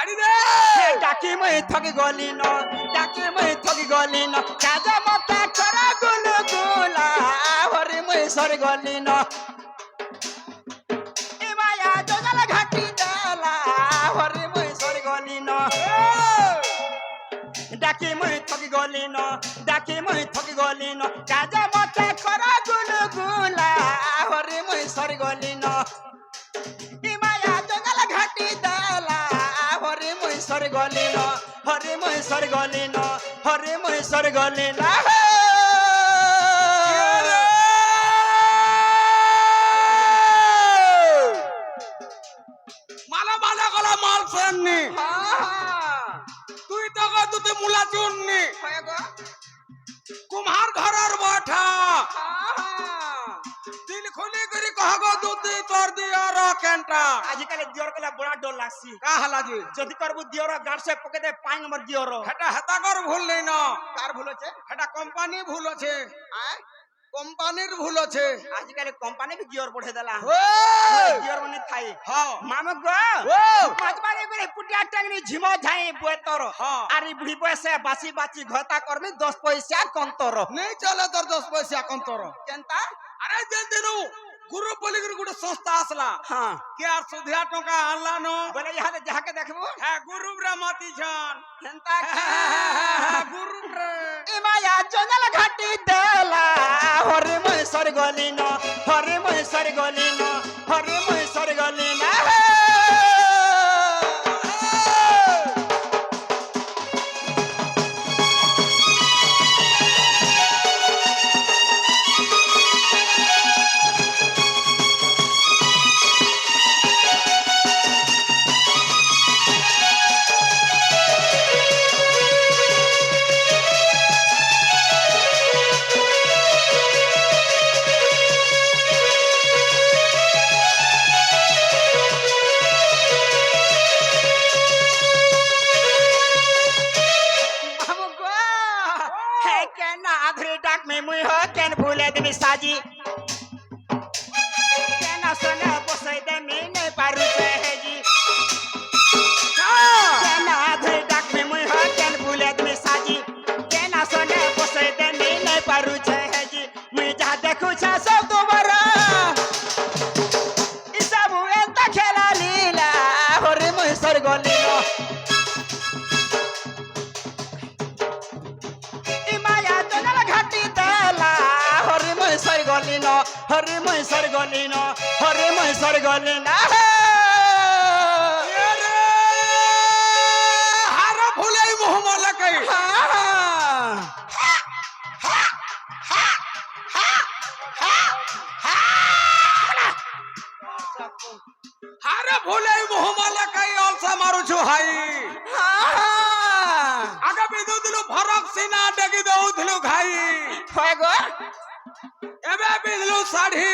ছাড়ি দে ডাকি মই থকি গলি ন ডাকি মই থকি গলি ন কাজা মতা করা গুলু গুলা হরি মই সরি গলি ন এ মায়া জঙ্গল ঘাটি দেলা হরি মই সরি গলি ন ডাকি মই থকি গলি ন ডাকি মই থকি গলি ন কাজা মতা করা গুলু গুলা হরি মই সরি গলি ন এ মায়া জঙ্গল ঘাটি দেলা হরি মই সরি গলি ন হরি মই সরি গলি ন হরি মই সরি গলি ন মালা মালা গলা মাল ফেননি তুই তো দুতে মুলা চুননি কুমার ঘরের বঠা দিল খুলি করি কহগো দুতি তোর দিয়ার কেনটা আজিকালি দিওর কলা বড় ডর লাগছি কা হালা জি যদি করবো দিওর গাড় সে পকে দে 5 নম্বর দিওর হেটা হেতাকর ভুল নেই না কার ভুল আছে হেটা কোম্পানি ভুল আছে কোম্পানির ভুল আছে আজিকালি কোম্পানি भी দিওর বড়ে দেলা ওই দিওর মানে থাই হ্যাঁ মামা গো ও পাঁচবারে করে পুটিয়া টাংনি ঝিমো ঝাই বয়তর হ্যাঁ। আর এই বুড়ি পয়সা বাসি বাচি ঘটা করবি 10 পয়সা কন্তর নেই চলে তোর 10 পয়সা কন্তর কেনতা আরে যে দিনু গুরু বলি গুটে সংস্থা আসলা হ্যাঁ কে আর সুধিয়া টাকা আনলা নো বলে ইহাতে যাহাকে দেখবো হ্যাঁ গুরু রে মাতি ছান কেনতা গুরু রে এ মায়া জঙ্গল ঘাটি দেলা হরে মই সরি গলি ন হরে মই সরি গলি ন হরে মই সরি গলি না हमको है क्या ना आधरे डाक में मुई हो कैन भूले दिमी साजी क्या ना सोना बसई दे में नहीं पारू है जी क्या ना आधरे डाक में मुई हो कैन भूले दिमी साजी क्या ना सोना बसई दे में नहीं पारू है जी मुई जा देखू छा सब दोबारा इस सब एंता खेला लीला होरे मुई सर गली नो মায়া জঙ্গল ঘাটি দেলা হরি মই সরি গলি ন হরি মই সরি গলি ন হরি মই সরি গলি না হার ভুলাই মোহমলা কই হার ভুলাই মোহমলা কই অলসা মারু छु হাই আগে বিদু দিলু ফরক সিনা ডেগি দউথলু ঘাই হয় গো এবে বিদলু সাড়ি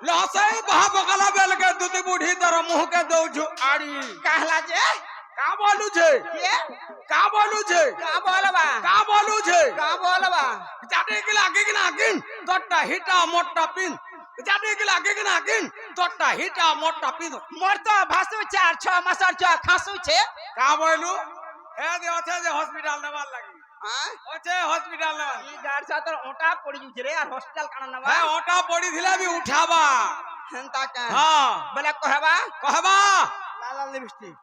লসাই বাহা বগলা বেল के দুতি বুढ़ी तर मुंह के दउछु आड़ी कहला जे का बोलू छे के का बोलू छे का बोलबा का बोलू छे का बोलबा जाटे के लागे कि ना किन तोटा हिटा मोटा पिन जाटे के लागे कि ना किन तोटा हिटा मोटा पिन मोर तो भासु 4-6 मासर छ खासु छे का बोलू हे दे ओथे जे हॉस्पिटल नेवाल लागी हां ओथे हॉस्पिटल नेवाल ई गाड़ सा तो ओटा पड़ी जुछ रे और हॉस्पिटल काना नवा है ओटा पड़ी थिला भी उठाबा हंता का हां बोले कहबा कहबा लाल लाल लिपस्टिक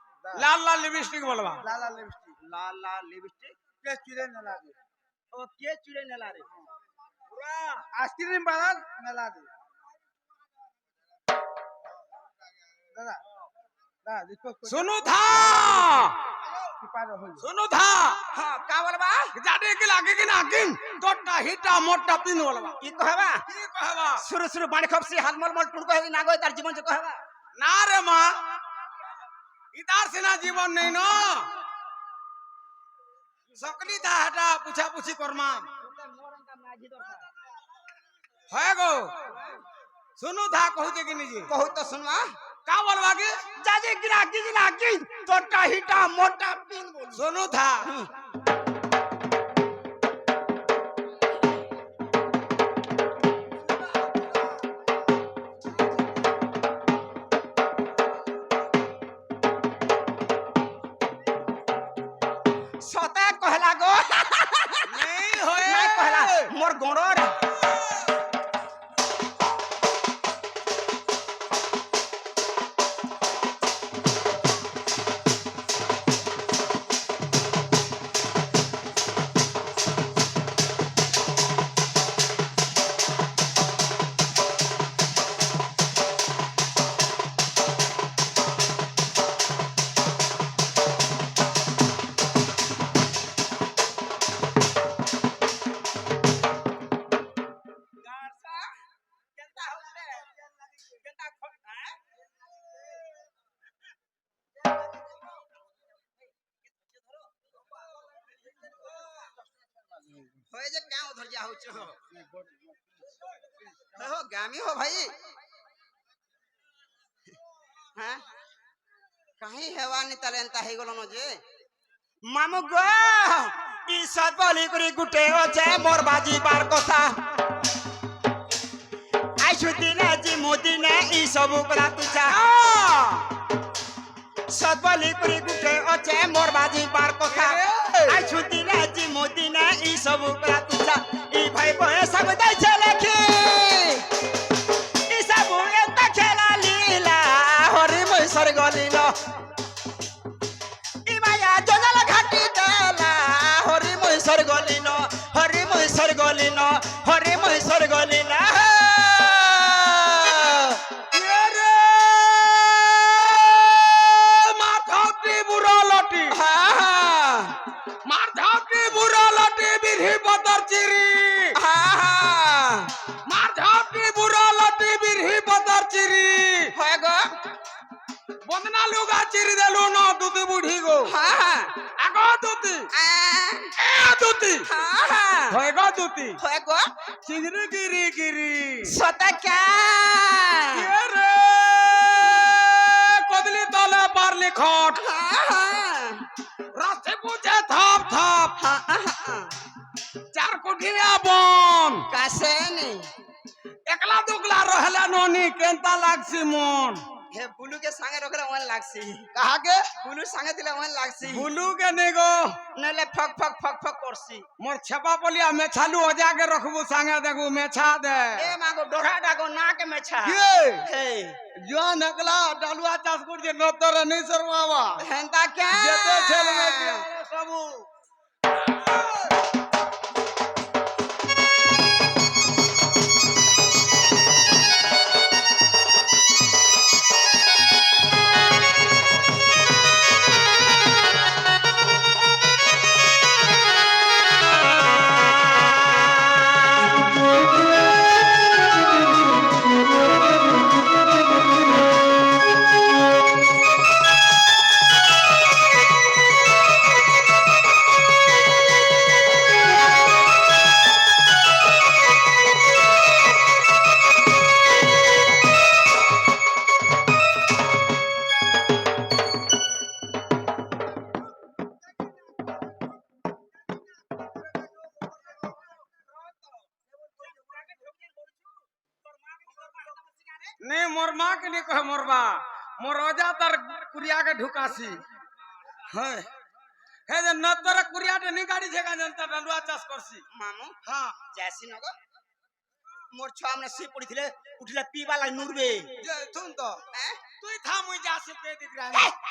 लाल लाल लिपस्टिक बोलबा लाल लाल लिपस्टिक के चुरे न लागे ओ के चुरे न लारे पूरा आइसक्रीम वाला न ला दे दादा दादा देखो सुनो था सुनो था हां का बोलबा जाटे के लागे कि ना किन तोटा हिटा मोटा पिन बोलबा की कहबा की कहबा शुरू शुरू बाण खपसी हाथ मल मल टुड़ कहे ना गो तार जीवन से कहबा ना रे मां इतार से ना जीवन नहीं न सकली था हटा पूछा पूछी करमा है गो सुनो था कहू कि नहीं जी कहू तो सुनवा का बोलबा के जाजे गिरा की तोटा हिटा मोटा पिन बोल सुनो था সতে কহলা গো নেই হয়ে নাই কহলা মোর গড়র হয়ে যে কেন ধরিয়া হচ্ছে হো গামি হো ভাই হ্যাঁ কাহি হেওয়ানি তালে এন্তা হয়ে গেল ন যে মামু গো ই সত বলি করে গুটে হচ্ছে মোর বাজিবার কথা আইসু দিনে জি মুদিনে ই সবু কলা তুচা সত বলি করে গুটে হচ্ছে মোর বাজিবার কথা আইসু দিনে জি মুদিনে ই সবু কলা তুচা ই ভাই বয়ে সব দেছে লেখি ই সবু এন্তা খেলা লীলা হরি মৈসর গলিল ই মায়া জজাল ঘাটি দেলা হরি মৈসর গলিল হরি মৈসর গলিল হরি মৈসর গলিল মাথাটি বুড়ো লটি মাথাটি বুড়ো লটি বিরহি পতর চিরি মাথাটি বুড়ো লটি বিরহি পতর চিরি হয় গো বদনা লুগা চিরি দেলু ন দুতি বুড়ি গো আগো দুতি এ দুতি হয় গো দুতি হয় গো চিরি গিরি গিরি সতকা এ রে কদলি তলে পারলি খট রাতে বুঝে থাপ থাপ চার কোঠিয়া বন কাছে নেই একলা দুগলা রহলে ননি কেনতা লাগছি মন হে বুলু के संगे रखले मन लागसी কাহাকে बुलू संगे दिले मन लागसी বুলু কে নেগো नले फक फक फक फक करसी মোর ছেপা পলিয়া মেছালু অজাকে রখবু সাঙ্গে দেখু মেছা দে ए मागो डोरा डागो ना के मेछा কে हे জন একলা ডালুয়া চাষ করছে নতর নেই সরবাবা हेंता के যেতে ছেলে মেয়ে সবু नहीं मोर माँ के नहीं कहे मोर बा मोर अजा तर कुरिया के ढुकासी है जे न तर कुरिया के नहीं गाड़ी छेगा जनता डंडुआ चाष करसी मामू हाँ जैसी नगो मोर छुआ हमने सी पड़ीथिले उठले पीवा ला नुरबे जे सुन तो हैं तू था मुई जासी पे दिख रहा है